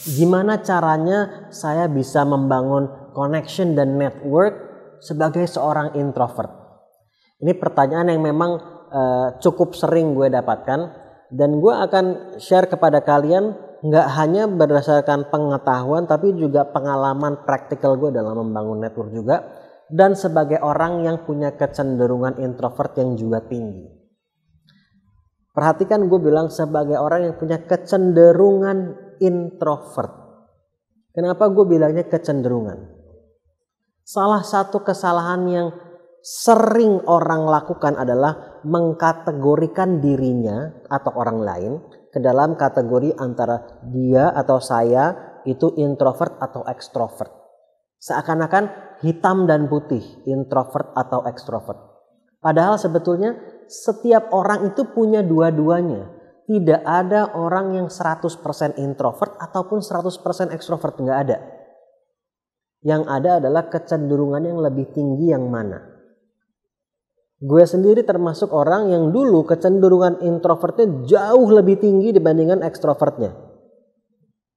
Gimana caranya saya bisa membangun connection dan network sebagai seorang introvert? Ini pertanyaan yang memang cukup sering gue dapatkan, dan gue akan share kepada kalian nggak hanya berdasarkan pengetahuan tapi juga pengalaman praktikal gue dalam membangun network juga, dan sebagai orang yang punya kecenderungan introvert yang juga tinggi. Perhatikan, gue bilang sebagai orang yang punya kecenderungan introvert. Kenapa gue bilangnya kecenderungan? Salah satu kesalahan yang sering orang lakukan adalah mengkategorikan dirinya atau orang lain ke dalam kategori antara dia atau saya itu introvert atau ekstrovert. Seakan-akan hitam dan putih, introvert atau ekstrovert. Padahal sebetulnya setiap orang itu punya dua-duanya. Tidak ada orang yang 100% introvert ataupun 100% ekstrovert, nggak ada. Yang ada adalah kecenderungan yang lebih tinggi yang mana. Gue sendiri termasuk orang yang dulu kecenderungan introvertnya jauh lebih tinggi dibandingkan ekstrovertnya.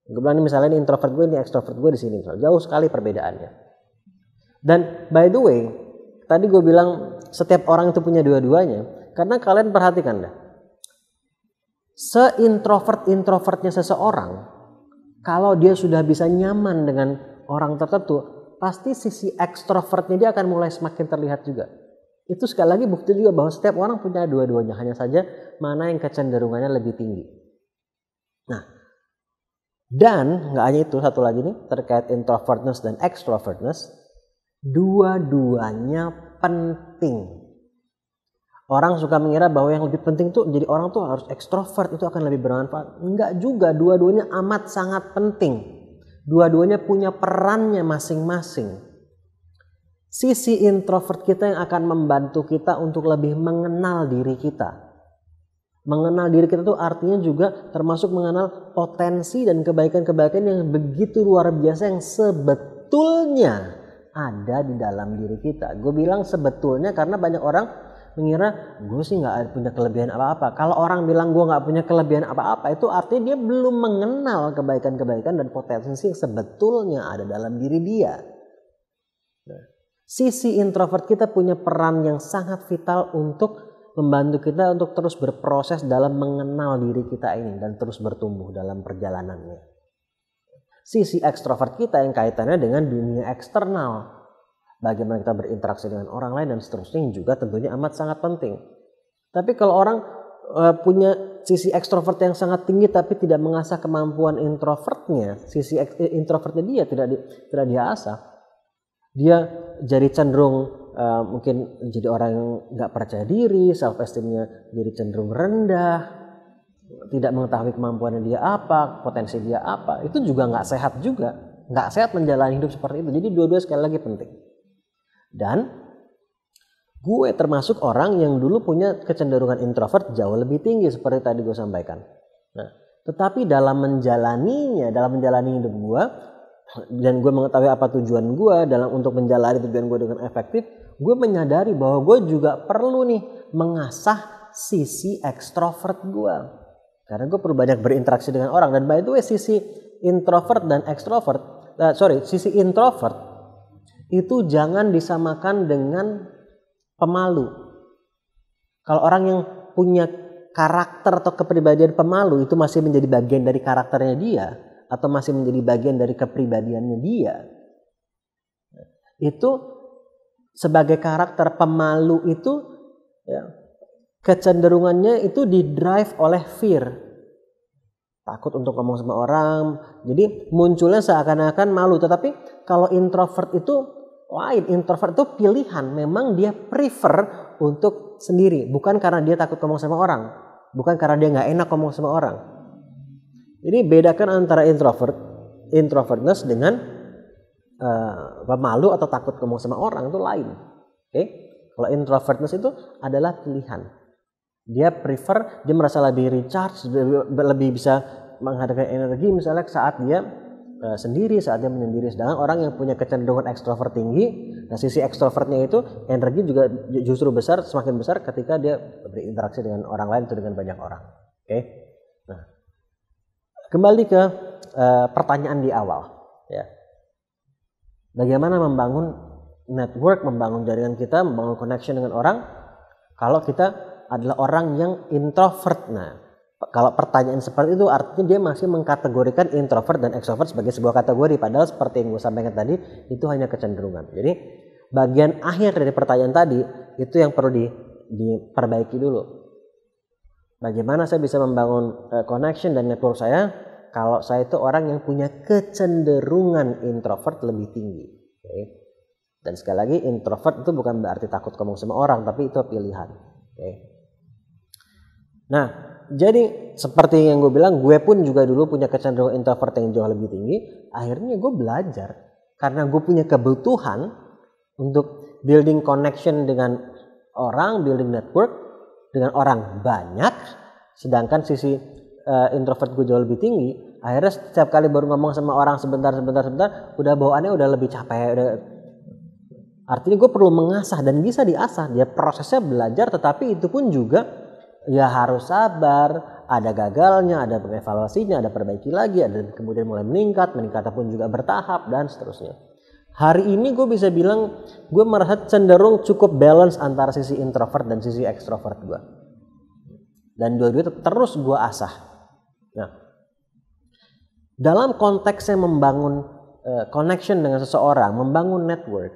Gue bilang misalnya ini introvert gue, ini ekstrovert gue di sini. Jauh sekali perbedaannya. Dan by the way, tadi gue bilang setiap orang itu punya dua-duanya. Karena kalian perhatikan dah, seintrovert-introvertnya seseorang, kalau dia sudah bisa nyaman dengan orang tertentu, pasti sisi ekstrovertnya dia akan mulai semakin terlihat juga. Itu sekali lagi bukti juga bahwa setiap orang punya dua-duanya, hanya saja mana yang kecenderungannya lebih tinggi. Nah, dan nggak hanya itu, satu lagi nih terkait introvertness dan extrovertness, dua-duanya penting. Orang suka mengira bahwa yang lebih penting tuh jadi orang tuh harus ekstrovert, itu akan lebih bermanfaat. Enggak juga, dua-duanya amat sangat penting. Dua-duanya punya perannya masing-masing. Sisi introvert kita yang akan membantu kita untuk lebih mengenal diri kita. Mengenal diri kita tuh artinya juga termasuk mengenal potensi dan kebaikan-kebaikan yang begitu luar biasa yang sebetulnya ada di dalam diri kita. Gue bilang sebetulnya karena banyak orang mengira gue sih nggak punya kelebihan apa-apa. Kalau orang bilang gue nggak punya kelebihan apa-apa, itu artinya dia belum mengenal kebaikan-kebaikan dan potensi yang sebetulnya ada dalam diri dia. Nah, sisi introvert kita punya peran yang sangat vital untuk membantu kita untuk terus berproses dalam mengenal diri kita ini dan terus bertumbuh dalam perjalanannya. Sisi ekstrovert kita yang kaitannya dengan dunia eksternal. Bagaimana kita berinteraksi dengan orang lain dan seterusnya yang juga tentunya amat sangat penting. Tapi kalau orang punya sisi ekstrovert yang sangat tinggi tapi tidak mengasah kemampuan introvertnya, sisi introvertnya dia tidak diasah, dia jadi cenderung mungkin jadi orang yang nggak percaya diri, self esteemnya jadi cenderung rendah, tidak mengetahui kemampuannya dia apa, potensi dia apa, itu juga nggak sehat juga, nggak sehat menjalani hidup seperti itu. Jadi dua-dua sekali lagi penting. Dan gue termasuk orang yang dulu punya kecenderungan introvert jauh lebih tinggi seperti tadi gue sampaikan. Nah, tetapi dalam menjalani hidup gue dan gue mengetahui apa tujuan gue dalam untuk menjalani tujuan gue dengan efektif, gue menyadari bahwa gue juga perlu nih mengasah sisi ekstrovert gue. Karena gue perlu banyak berinteraksi dengan orang. Dan by the way, sisi introvert dan ekstrovert, sisi introvert itu jangan disamakan dengan pemalu. Kalau orang yang punya karakter atau kepribadian pemalu itu masih menjadi bagian dari karakternya dia atau masih menjadi bagian dari kepribadiannya dia. Itu sebagai karakter pemalu itu ya, kecenderungannya itu didrive oleh fear. Takut untuk ngomong sama orang. Jadi munculnya seakan-akan malu. Tetapi kalau introvert itu lain, introvert itu pilihan. Memang dia prefer untuk sendiri. Bukan karena dia takut ngomong sama orang. Bukan karena dia gak enak ngomong sama orang. Jadi bedakan antara introvertness dengan pemalu atau takut ngomong sama orang itu lain. Oke? Kalau introvertness itu adalah pilihan. Dia prefer, dia merasa lebih recharge, lebih bisa menghadirkan energi misalnya saat dia sendiri, saat dia menyendiri. Sedangkan orang yang punya kecenderungan ekstrovert tinggi, nah sisi ekstrovertnya itu energi juga justru semakin besar ketika dia berinteraksi dengan orang lain atau dengan banyak orang. Oke? Nah, Kembali ke pertanyaan di awal, ya. Bagaimana membangun network, membangun jaringan kita, membangun connection dengan orang kalau kita adalah orang yang introvert. Nah, kalau pertanyaan seperti itu artinya dia masih mengkategorikan introvert dan extrovert sebagai sebuah kategori, padahal seperti yang gue sampaikan tadi itu hanya kecenderungan. Jadi bagian akhir dari pertanyaan tadi itu yang perlu diperbaiki dulu. Bagaimana saya bisa membangun connection dan network saya kalau saya itu orang yang punya kecenderungan introvert lebih tinggi. Okay. Dan sekali lagi introvert itu bukan berarti takut ngomong sama orang, tapi itu pilihan. Okay. Nah, jadi seperti yang gue bilang, gue pun juga dulu punya kecenderungan introvert yang jauh lebih tinggi. Akhirnya gue belajar karena gue punya kebutuhan untuk building connection dengan orang, building network dengan orang banyak, sedangkan sisi introvert gue jauh lebih tinggi. Akhirnya setiap kali baru ngomong sama orang sebentar, udah bawaannya udah lebih capek. Artinya gue perlu mengasah dan bisa diasah. Dia prosesnya belajar, tetapi itu pun juga ya harus sabar. Ada gagalnya, ada evaluasinya, ada perbaiki lagi, ada kemudian mulai meningkat pun juga bertahap dan seterusnya. Hari ini gue bisa bilang gue merasa cenderung cukup balance antara sisi introvert dan sisi extrovert gue. Dan dua-duanya terus gue asah. Nah, dalam konteksnya membangun connection dengan seseorang, membangun network.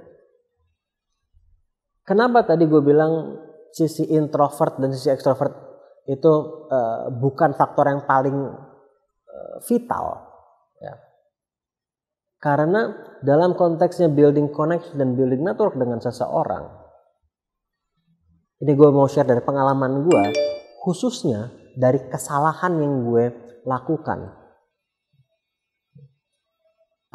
Kenapa tadi gue bilang sisi introvert dan sisi extrovert itu bukan faktor yang paling vital? Ya. Karena dalam konteksnya building connection dan building network dengan seseorang, ini gue mau share dari pengalaman gue, khususnya dari kesalahan yang gue lakukan.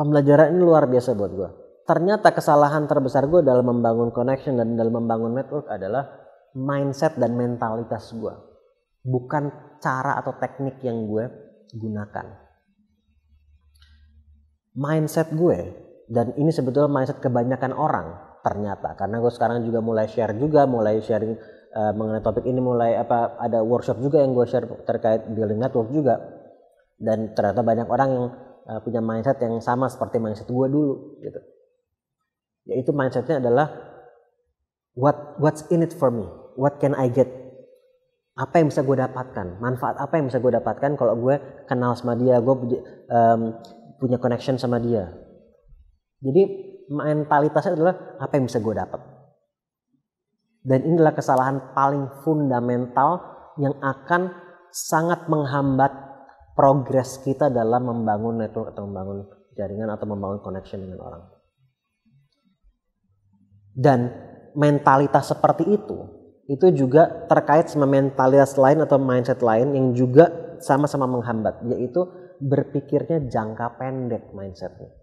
Pembelajaran ini luar biasa buat gue. Ternyata kesalahan terbesar gue dalam membangun connection dan dalam membangun network adalah mindset dan mentalitas gue. Bukan cara atau teknik yang gue gunakan. Mindset gue, dan ini sebetulnya mindset kebanyakan orang ternyata, karena gue sekarang juga mulai sharing mengenai topik ini, ada workshop juga yang gue share terkait building network juga, dan ternyata banyak orang yang punya mindset yang sama seperti mindset gue dulu gitu. Yaitu mindsetnya adalah what's in it for me, what can I get, apa yang bisa gue dapatkan, manfaat apa yang bisa gue dapatkan kalau gue kenal sama dia, gue punya connection sama dia. Jadi mentalitasnya adalah apa yang bisa gue dapat. Dan inilah kesalahan paling fundamental yang akan sangat menghambat progres kita dalam membangun network atau membangun jaringan atau membangun connection dengan orang. Dan mentalitas seperti itu juga terkait sama mentalitas lain atau mindset lain yang juga sama-sama menghambat, yaitu berpikirnya jangka pendek mindsetnya.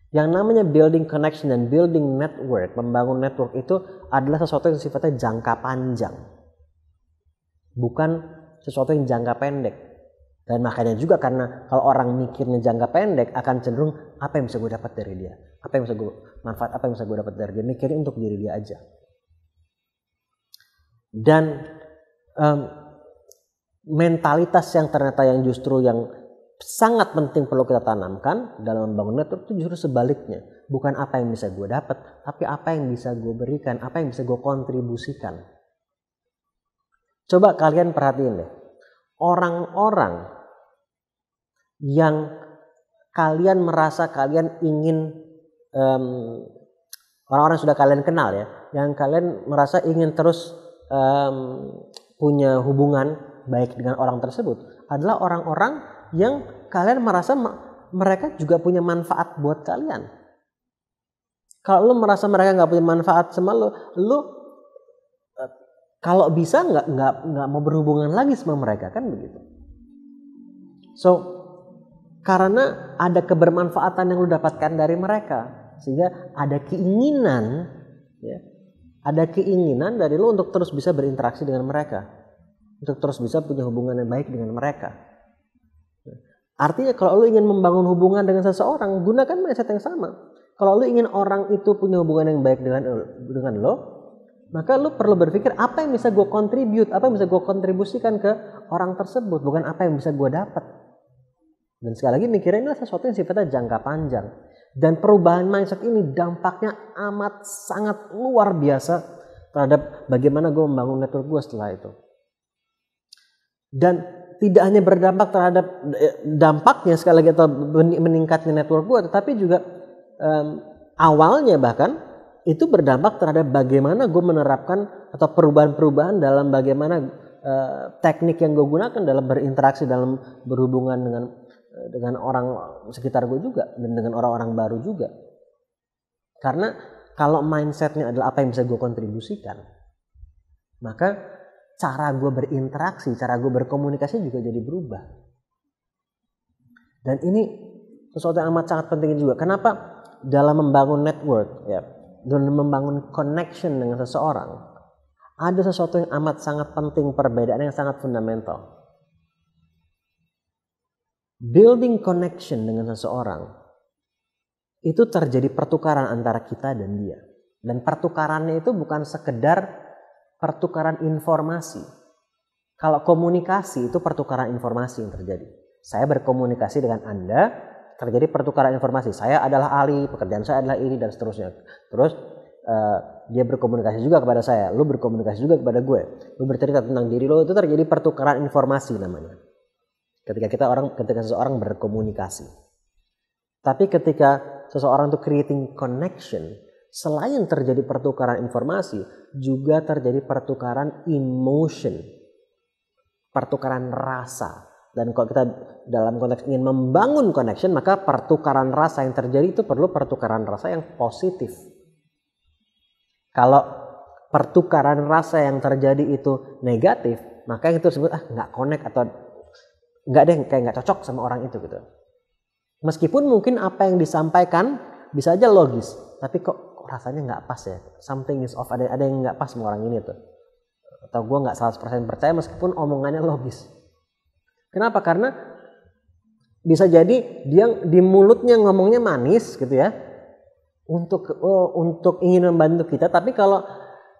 Yang namanya building connection dan building network, membangun network itu adalah sesuatu yang sifatnya jangka panjang. Bukan sesuatu yang jangka pendek. Dan makanya juga karena kalau orang mikirnya jangka pendek akan cenderung apa yang bisa gue dapat dari dia. Apa yang bisa gue manfaat, apa yang bisa gue dapat dari dia. Mikirnya untuk diri dia aja. Dan mentalitas yang ternyata yang justru yang sangat penting perlu kita tanamkan dalam membangun network itu justru sebaliknya. Bukan apa yang bisa gue dapat, tapi apa yang bisa gue berikan, apa yang bisa gue kontribusikan. Coba kalian perhatiin deh. Orang-orang yang kalian merasa kalian ingin, orang-orang yang sudah kalian kenal ya, yang kalian merasa ingin terus punya hubungan baik dengan orang tersebut adalah orang-orang yang kalian merasa mereka juga punya manfaat buat kalian. Kalau lu merasa mereka nggak punya manfaat sama lu kalau bisa nggak mau berhubungan lagi sama mereka, kan begitu. So karena ada kebermanfaatan yang lu dapatkan dari mereka, sehingga ada keinginan, ya, ada keinginan dari lu untuk terus bisa berinteraksi dengan mereka, untuk terus bisa punya hubungan yang baik dengan mereka. Artinya kalau lu ingin membangun hubungan dengan seseorang, gunakan mindset yang sama. Kalau lu ingin orang itu punya hubungan yang baik dengan lo, maka lu perlu berpikir apa yang bisa gue contribute, apa yang bisa gue kontribusikan ke orang tersebut, bukan apa yang bisa gue dapat. Dan sekali lagi mikirnya ini sesuatu yang sifatnya jangka panjang. Dan perubahan mindset ini dampaknya amat sangat luar biasa terhadap bagaimana gue membangun network gue setelah itu. Dan tidak hanya berdampak terhadap dampaknya sekali lagi atau meningkatnya network gue, tetapi juga awalnya bahkan itu berdampak terhadap bagaimana gue menerapkan atau perubahan-perubahan dalam bagaimana teknik yang gue gunakan dalam berinteraksi, dalam berhubungan dengan orang sekitar gue juga dan dengan orang-orang baru juga. Karena kalau mindsetnya adalah apa yang bisa gue kontribusikan, maka cara gue berinteraksi, cara gue berkomunikasi juga jadi berubah. Dan ini sesuatu yang amat sangat penting juga. Kenapa? Dalam membangun network, ya, dalam membangun connection dengan seseorang, ada sesuatu yang amat sangat penting, perbedaan yang sangat fundamental. Building connection dengan seseorang itu terjadi pertukaran antara kita dan dia. Dan pertukarannya itu bukan sekedar pertukaran informasi. Kalau komunikasi itu pertukaran informasi yang terjadi. Saya berkomunikasi dengan Anda, terjadi pertukaran informasi. Saya adalah ahli, pekerjaan saya adalah ini dan seterusnya. Terus dia berkomunikasi juga kepada saya, lu berkomunikasi juga kepada gue. Lu bercerita tentang diri lu, itu terjadi pertukaran informasi namanya. Ketika seseorang berkomunikasi. Tapi ketika seseorang itu creating connection, selain terjadi pertukaran informasi, juga terjadi pertukaran emotion, pertukaran rasa. Dan kalau kita dalam konteks ingin membangun connection, maka pertukaran rasa yang terjadi itu perlu pertukaran rasa yang positif. Kalau pertukaran rasa yang terjadi itu negatif, maka yang itu disebut nggak connect atau nggak deh, kayak nggak cocok sama orang itu gitu. Meskipun mungkin apa yang disampaikan bisa aja logis, tapi kok rasanya nggak pas ya. Something is off, ada yang nggak pas sama orang ini tuh. Atau gue nggak 100% percaya meskipun omongannya logis. Kenapa? Karena bisa jadi dia di mulutnya ngomongnya manis gitu ya, untuk ingin membantu kita, tapi kalau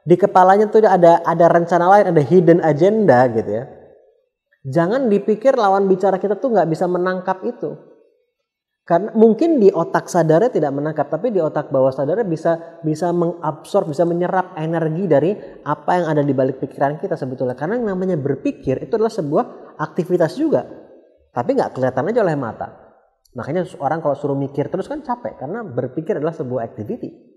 di kepalanya tuh ada rencana lain, ada hidden agenda gitu ya. Jangan dipikir lawan bicara kita tuh nggak bisa menangkap itu. Karena mungkin di otak sadarnya tidak menangkap, tapi di otak bawah sadarnya bisa mengabsorb, bisa menyerap energi dari apa yang ada di balik pikiran kita sebetulnya. Karena yang namanya berpikir itu adalah sebuah aktivitas juga, tapi nggak kelihatan aja oleh mata. Makanya orang kalau suruh mikir terus kan capek, karena berpikir adalah sebuah activity.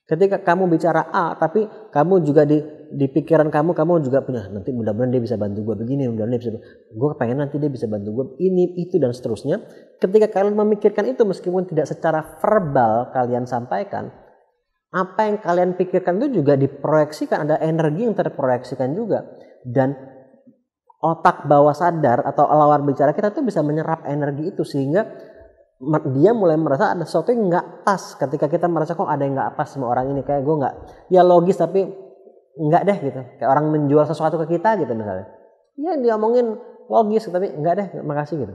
Ketika kamu bicara A, tapi kamu juga di pikiran kamu juga punya, nanti mudah-mudahan dia bisa bantu gue begini, mudah-mudahan dia bisa, gue pengen nanti dia bisa bantu gue ini, itu, dan seterusnya. Ketika kalian memikirkan itu, meskipun tidak secara verbal kalian sampaikan, apa yang kalian pikirkan itu juga diproyeksikan, ada energi yang terproyeksikan juga. Dan otak bawah sadar atau lawan bicara kita tuh bisa menyerap energi itu, sehingga dia mulai merasa ada sesuatu yang nggak pas. Ketika kita merasa kok ada yang nggak pas sama orang ini, kayak gue nggak, ya logis tapi nggak deh gitu. Kayak orang menjual sesuatu ke kita gitu misalnya, ya dia omongin logis tapi nggak deh, makasih gitu.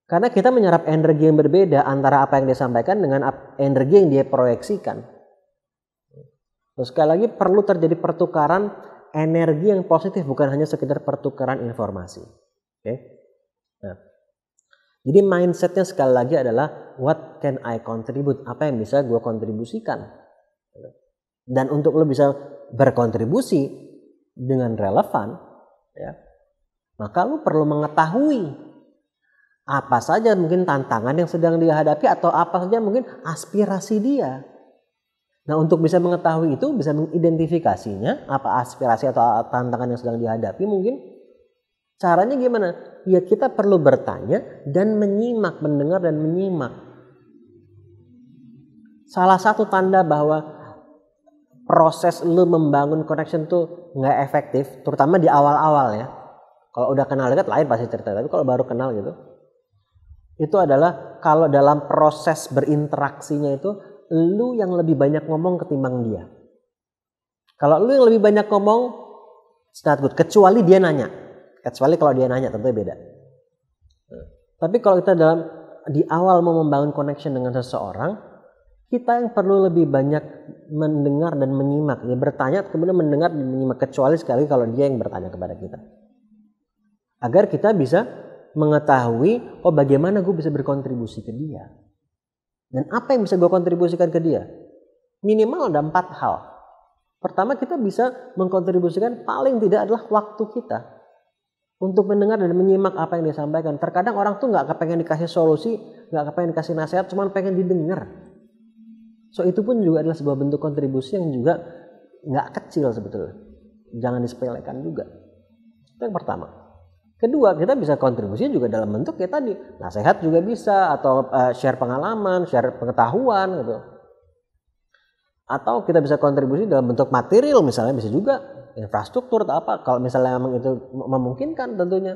Karena kita menyerap energi yang berbeda antara apa yang dia sampaikan dengan energi yang dia proyeksikan. Terus sekali lagi perlu terjadi pertukaran energi yang positif, bukan hanya sekedar pertukaran informasi. Oke? Nah, jadi mindsetnya sekali lagi adalah what can I contribute? Apa yang bisa gue kontribusikan? Dan untuk lo bisa berkontribusi dengan relevan, ya, maka lo perlu mengetahui apa saja mungkin tantangan yang sedang dia hadapi atau apa saja mungkin aspirasi dia. Nah, untuk bisa mengetahui itu, bisa mengidentifikasinya apa aspirasi atau tantangan yang sedang dihadapi mungkin. Caranya gimana? Ya kita perlu bertanya dan menyimak, mendengar dan menyimak. Salah satu tanda bahwa proses lu membangun connection tuh nggak efektif, terutama di awal-awal ya. Kalau udah kenal dekat lain pasti cerita, tapi kalau baru kenal gitu, itu adalah kalau dalam proses berinteraksinya itu, lu yang lebih banyak ngomong ketimbang dia. Kalau lu yang lebih banyak ngomong, it's not good, kecuali dia nanya. Kecuali kalau dia nanya, tentunya beda. Tapi kalau kita di awal mau membangun connection dengan seseorang, kita yang perlu lebih banyak mendengar dan menyimak. Ya, bertanya kemudian mendengar dan menyimak, kecuali sekali kalau dia yang bertanya kepada kita. Agar kita bisa mengetahui bagaimana gue bisa berkontribusi ke dia. Dan apa yang bisa gue kontribusikan ke dia? Minimal ada 4 hal. Pertama, kita bisa mengkontribusikan paling tidak adalah waktu kita untuk mendengar dan menyimak apa yang dia sampaikan. Terkadang orang tuh nggak kepengen dikasih solusi, nggak kepengen dikasih nasihat, cuma pengen didengar. So itu pun juga adalah sebuah bentuk kontribusi yang juga nggak kecil sebetulnya. Jangan disepelekan juga. Itu yang pertama. Kedua, kita bisa kontribusi juga dalam bentuk kayak tadi. Nasihat juga bisa, atau share pengalaman, share pengetahuan gitu. Atau kita bisa kontribusi dalam bentuk material, misalnya bisa juga infrastruktur atau apa, kalau misalnya memang itu memungkinkan tentunya.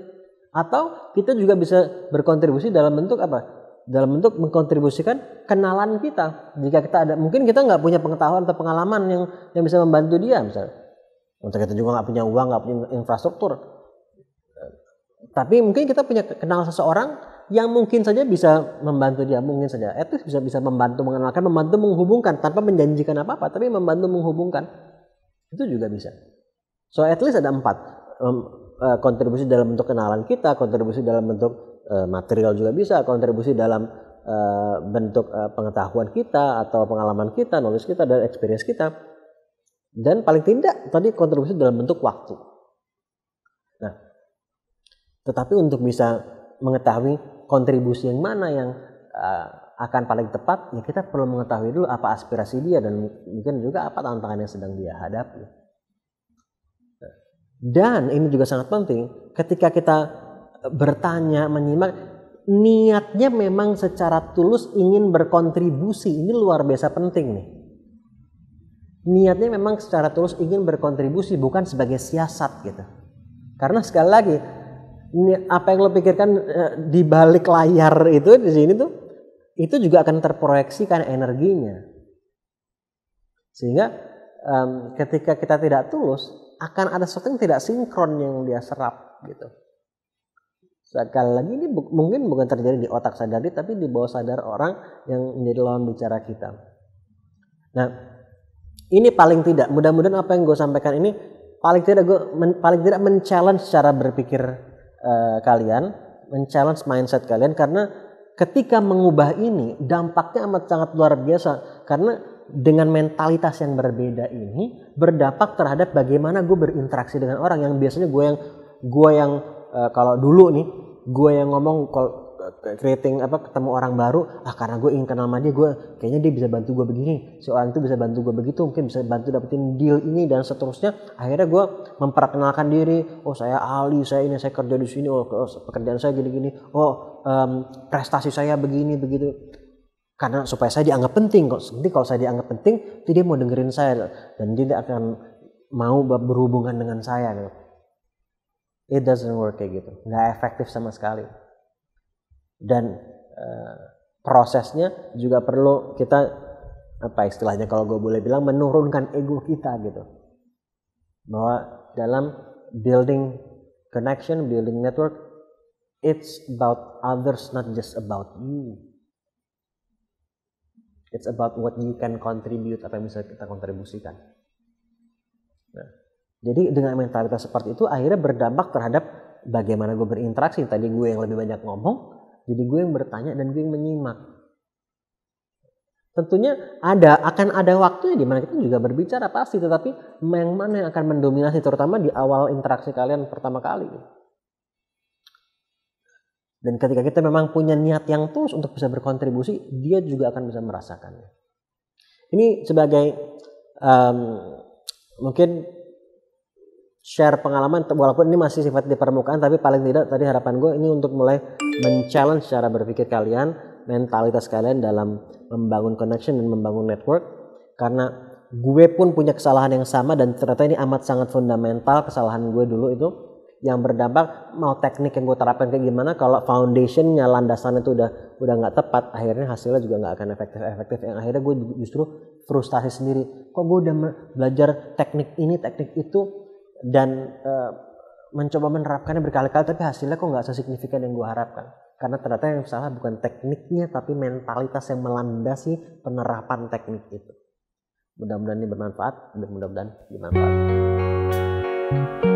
Atau kita juga bisa berkontribusi dalam bentuk apa? Dalam bentuk mengkontribusikan kenalan kita. Jika kita ada, mungkin kita nggak punya pengetahuan atau pengalaman yang bisa membantu dia misalnya. Untuk kita juga nggak punya uang, nggak punya infrastruktur. Tapi mungkin kita punya kenal seseorang yang mungkin saja bisa membantu dia, mungkin saja. Itu bisa membantu mengenalkan, membantu menghubungkan tanpa menjanjikan apa-apa, tapi membantu menghubungkan. Itu juga bisa. So at least ada 4 kontribusi dalam bentuk kenalan kita, kontribusi dalam bentuk material juga bisa, kontribusi dalam bentuk pengetahuan kita atau pengalaman kita, knowledge kita dan experience kita, dan paling tidak tadi kontribusi dalam bentuk waktu. Nah, tetapi untuk bisa mengetahui kontribusi yang mana yang akan paling tepat, ya kita perlu mengetahui dulu apa aspirasi dia dan mungkin juga apa tantangan yang sedang dia hadapi. Dan ini juga sangat penting, ketika kita bertanya, menyimak, niatnya memang secara tulus ingin berkontribusi. Ini luar biasa penting nih. Niatnya memang secara tulus ingin berkontribusi, bukan sebagai siasat gitu. Karena sekali lagi, apa yang lo pikirkan di balik layar itu di sini tuh, itu juga akan terproyeksikan energinya. Sehingga ketika kita tidak tulus, akan ada sesuatu yang tidak sinkron yang dia serap gitu. Sekali lagi ini mungkin bukan terjadi di otak sadar, tapi di bawah sadar orang yang menjadi lawan bicara kita. Nah, ini paling tidak, mudah-mudahan apa yang gue sampaikan ini paling tidak men-challenge cara berpikir kalian, men-challenge mindset kalian, karena ketika mengubah ini dampaknya amat sangat luar biasa. Karena dengan mentalitas yang berbeda ini berdampak terhadap bagaimana gue berinteraksi dengan orang. Yang biasanya gue yang kalau dulu nih gue yang ngomong kalau ketemu orang baru, karena gue ingin kenal sama dia, kayaknya dia bisa bantu gue begini, si orang itu bisa bantu gue begitu, mungkin bisa bantu dapetin deal ini dan seterusnya. Akhirnya gue memperkenalkan diri, saya ahli, saya ini, saya kerja di sini, pekerjaan saya gini-gini, prestasi saya begini begitu. Karena supaya saya dianggap penting. Nanti kalau saya dianggap penting, dia mau dengerin saya dan dia akan mau berhubungan dengan saya. It doesn't work kayak gitu, nggak efektif sama sekali. Dan prosesnya juga perlu kita istilahnya kalau gue boleh bilang menurunkan ego kita gitu. Bahwa dalam building connection, building network, it's about others, not just about you. It's about what you can contribute, apa yang bisa kita kontribusikan. Nah, jadi dengan mentalitas seperti itu akhirnya berdampak terhadap bagaimana gue berinteraksi. Tadi gue yang lebih banyak ngomong, jadi gue yang bertanya dan gue yang menyimak. Tentunya akan ada waktu di mana kita juga berbicara pasti, tetapi yang mana yang akan mendominasi terutama di awal interaksi kalian pertama kali. Dan ketika kita memang punya niat yang tulus untuk bisa berkontribusi, dia juga akan bisa merasakannya. Ini sebagai mungkin share pengalaman, walaupun ini masih sifat di permukaan, tapi paling tidak tadi harapan gue ini untuk mulai men-challenge cara berpikir kalian, mentalitas kalian dalam membangun connection dan membangun network. Karena gue pun punya kesalahan yang sama dan ternyata ini amat sangat fundamental kesalahan gue dulu itu, yang berdampak mau teknik yang gue terapkan kayak gimana, kalau foundationnya, landasannya itu udah nggak tepat, akhirnya hasilnya juga nggak akan efektif. Yang akhirnya gue justru frustasi sendiri. Kok gue udah belajar teknik ini, teknik itu, dan mencoba menerapkannya berkali-kali, tapi hasilnya kok nggak sesignifikan yang gue harapkan. Karena ternyata yang salah bukan tekniknya, tapi mentalitas yang melandasi penerapan teknik itu. Mudah-mudahan ini bermanfaat, dan mudah-mudahan dimanfaatkan.